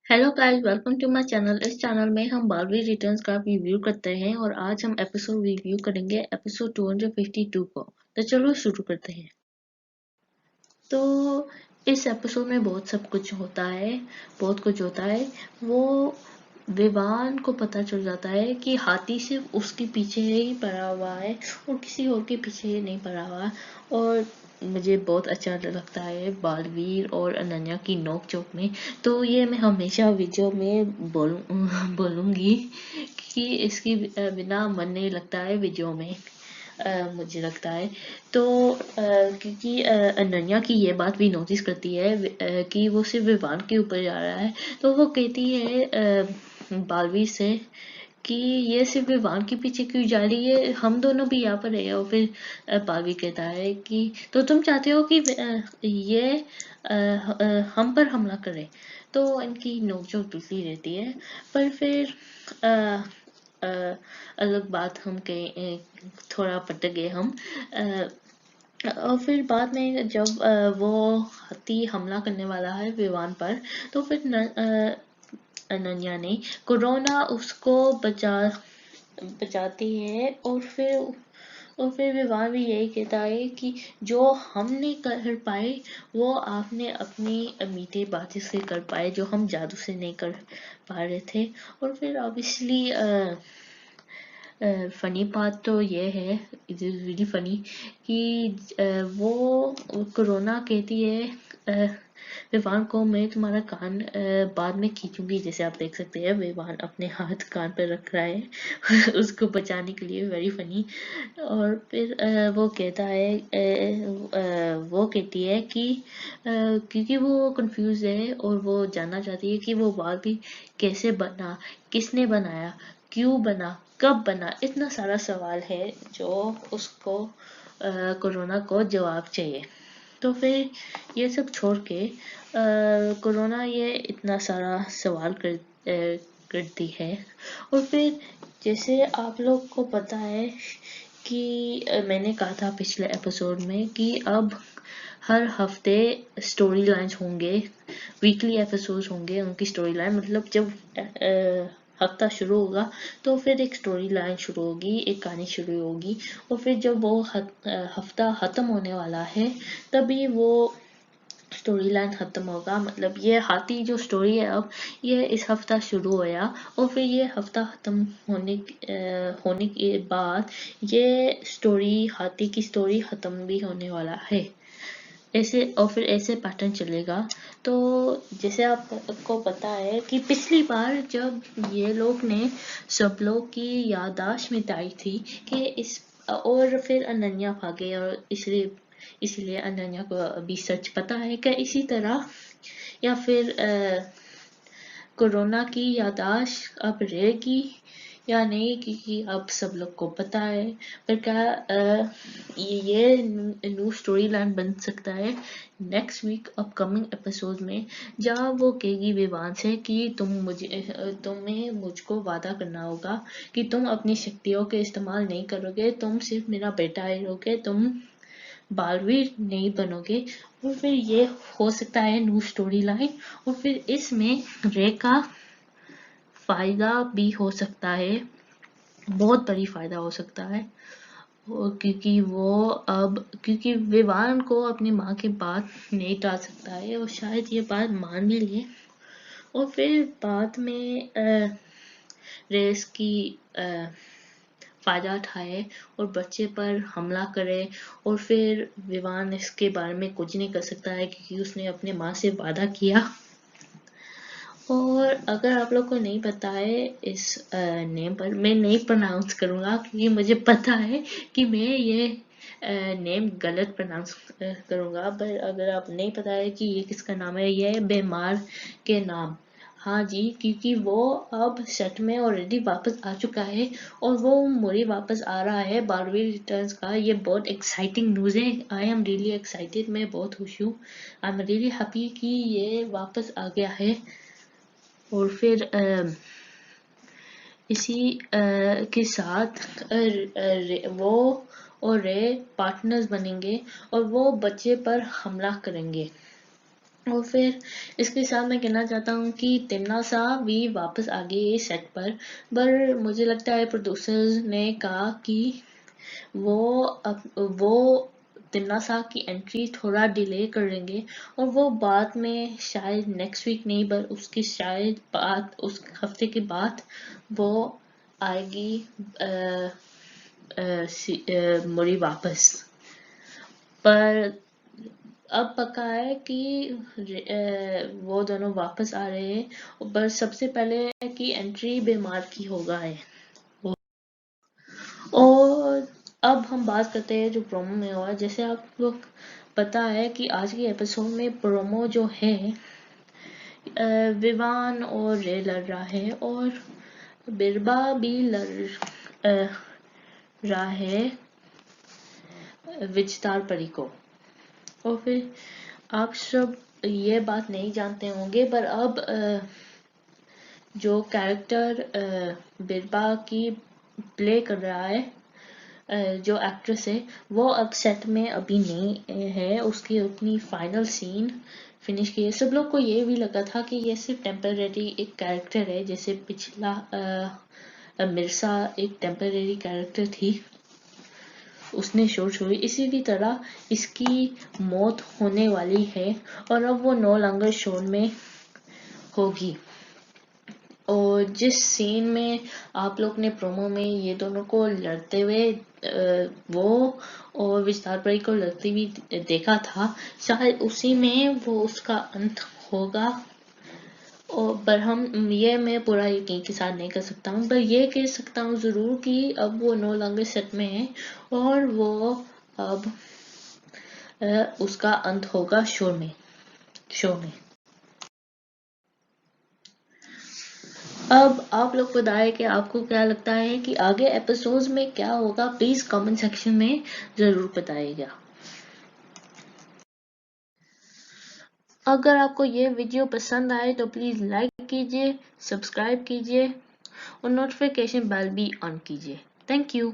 Hello guys, welcome to my channel. इस channel में हम बारहवीं रिटर्न्स का रिव्यू करते हैं और आज हम एपिसोड रिव्यू करेंगे एपिसोड 252 को। तो चलो शुरू करते हैं। तो इस एपिसोड में बहुत कुछ होता है। वो विवान को पता चल जाता है कि हाथी सिर्फ उसके पीछे ही पड़ा हुआ है और किसी और के पीछे ही नहीं पड़ा हुआ। और मुझे बहुत अच्छा लगता है बालवीर और अनन्या की नोक झोंक में। तो ये मैं हमेशा वीडियो में बोलूँगी कि इसकी बिना मन नहीं लगता है वीडियो में। मुझे लगता है। तो क्योंकि अनन्या की ये बात भी नोटिस करती है कि वो सिर्फ विवान के ऊपर जा रहा है। तो वो कहती है बालवीर से कि ये सिर्फ विवान के पीछे क्यों जा रही है, हम दोनों भी यहाँ पर है। और फिर बालवीर कहता है कि तो तुम चाहते हो कि ये हम पर हमला करे। तो इनकी नोकझोंक चलती रहती है। पर फिर अ, अ, अलग बात हम कहें, थोड़ा पटक गए हम। और फिर बाद में जब वो हाथी हमला करने वाला है विवान पर, तो फिर अनन्या ने कोरोना उसको बचाती है। और फिर विवान भी यही कहता है कि जो हम नहीं कर पाए वो आपने अपनी मीठी बातों से कर पाए, जो हम जादू से नहीं कर पा रहे थे। और फिर ऑब्वियसली फनी बात तो ये है, इट इज़ रियली फनी कि वो कोरोना कहती है विवान को, मैं तुम्हारा कान बाद में खींचूंगी। जैसे आप देख सकते हैं विवान अपने हाथ कान पर रख रहा है उसको बचाने के लिए। Very funny. और फिर वो कहता है वो कहती है कि क्योंकि वो कंफ्यूज है और वो जानना चाहती है कि वो बाल भी कैसे बना, किसने बनाया, क्यों बना, कब बना। इतना सारा सवाल है जो उसको कोरोना को जवाब चाहिए। तो फिर ये सब छोड़ के कोरोना ये इतना सारा सवाल करती है। और फिर जैसे आप लोग को पता है कि मैंने कहा था पिछले एपिसोड में कि अब हर हफ्ते स्टोरी लाइन्स होंगे, वीकली एपिसोड्स होंगे। उनकी स्टोरी लाइन मतलब जब हफ्ता शुरू होगा तो फिर एक स्टोरी लाइन शुरू होगी, एक कहानी शुरू होगी। और फिर जब वो हफ्ता ख़त्म होने वाला है तभी वो स्टोरी लाइन ख़त्म होगा। मतलब ये हाथी जो स्टोरी है अब ये इस हफ्ता शुरू होया और फिर ये हफ्ता ख़त्म होने के बाद ये स्टोरी, हाथी की स्टोरी ख़त्म भी होने वाला है। ऐसे और फिर ऐसे पैटर्न चलेगा। तो जैसे आपको पता है कि पिछली बार जब ये लोग ने सब लोग की याददाश्त मिटाई थी कि इस, और फिर अनन्या भागे और इसलिए अनन्या को अभी सच पता है कि इसी तरह, या फिर कोरोना की याददाश्त अब रहेगी या नहीं, क्योंकि अब सब लोग को पता है। पर क्या ये न्यू स्टोरी लाइन बन सकता है नेक्स्ट वीक अपकमिंग एपिसोड में, जहाँ वो कहेगी विवान से कि तुम्हें मुझको वादा करना होगा कि तुम अपनी शक्तियों के इस्तेमाल नहीं करोगे, तुम सिर्फ मेरा बेटा ही रहोगे, तुम बालवीर नहीं बनोगे। और फिर ये हो सकता है न्यू स्टोरी लाइन। और फिर इसमें रे का फायदा भी हो सकता है, बहुत बड़ी फायदा हो सकता है। क्योंकि विवान को अपनी माँ की बात नहीं टाल सकता है और शायद ये बात मान भी ले। और फिर बाद में रेस की फायदा उठाए और बच्चे पर हमला करे। और फिर विवान इसके बारे में कुछ नहीं कर सकता है क्योंकि उसने अपने माँ से वादा किया। और अगर आप लोग को नहीं पता है इस नेम पर, मैं नहीं प्रोनाउंस करूँगा क्योंकि मुझे पता है कि मैं ये नेम गलत प्रोनाउंस करूँगा। पर अगर आप नहीं पता है कि ये किसका नाम है, ये बेमार के नाम। हाँ जी, क्योंकि वो अब सेट में ऑलरेडी वापस आ चुका है और वो मोरी वापस आ रहा है बारहवीं रिटर्न्स का। ये बहुत एक्साइटिंग न्यूज़ है। आई एम रियली एक्साइटेड, मैं बहुत खुश हूँ। आई एम रियली हैप्पी कि ये वापस आ गया है। और फिर इसी के साथ वो और रे पार्टनर्स बनेंगे और वो बच्चे पर हमला करेंगे। और फिर इसके साथ मैं कहना चाहता हूँ कि तिमना सा भी वापस आ गई सेट पर मुझे लगता है प्रोड्यूसर्स ने कहा कि वो तिमना सा की एंट्री थोड़ा डिले कर देंगे और वो बाद में शायद नेक्स्ट वीक नहीं पर उसकी शायद बात उस हफ्ते के बाद वो आएगी मुड़ी वापस। पर अब पक्का है कि वो दोनों वापस आ रहे हैं पर सबसे पहले की एंट्री बीमार की होगा है। और अब हम बात करते हैं जो प्रोमो में हुआ। जैसे आप लोग पता है कि आज के एपिसोड में प्रोमो जो है विवान और रे लड़ रहा है और बिरबा भी लड़ रहा है विजतार परी को। और फिर आप सब ये बात नहीं जानते होंगे पर अब जो कैरेक्टर बिरबा की प्ले कर रहा है जो एक्ट्रेस है वो अब सेट में अभी नहीं है। उसकी अपनी फाइनल सीन फिनिश की है। सब लोग को ये भी लगा था कि ये सिर्फ टेम्परेरी एक कैरेक्टर है, जैसे पिछला मिर्सा एक टेम्परेरी कैरेक्टर थी, उसने शो छोड़ी। इसी की तरह इसकी मौत होने वाली है और अब वो नो लॉन्गर शो में होगी। और जिस सीन में आप लोग ने प्रोमो में ये दोनों को लड़ते हुए वो और विस्तार परी को लड़ती हुई देखा था, शायद उसी में वो उसका अंत होगा। और पर हम ये मैं पूरा यकीन के साथ नहीं कर सकता हूँ, पर ये कह सकता हूँ ज़रूर कि अब वो नो लॉन्गर सेट में है और वो अब उसका अंत होगा शो में। अब आप लोग बताएं कि आपको क्या लगता है कि आगे एपिसोड्स में क्या होगा। प्लीज कमेंट सेक्शन में जरूर बताइएगा। अगर आपको ये वीडियो पसंद आए तो प्लीज लाइक कीजिए, सब्सक्राइब कीजिए और नोटिफिकेशन बेल भी ऑन कीजिए। Thank you.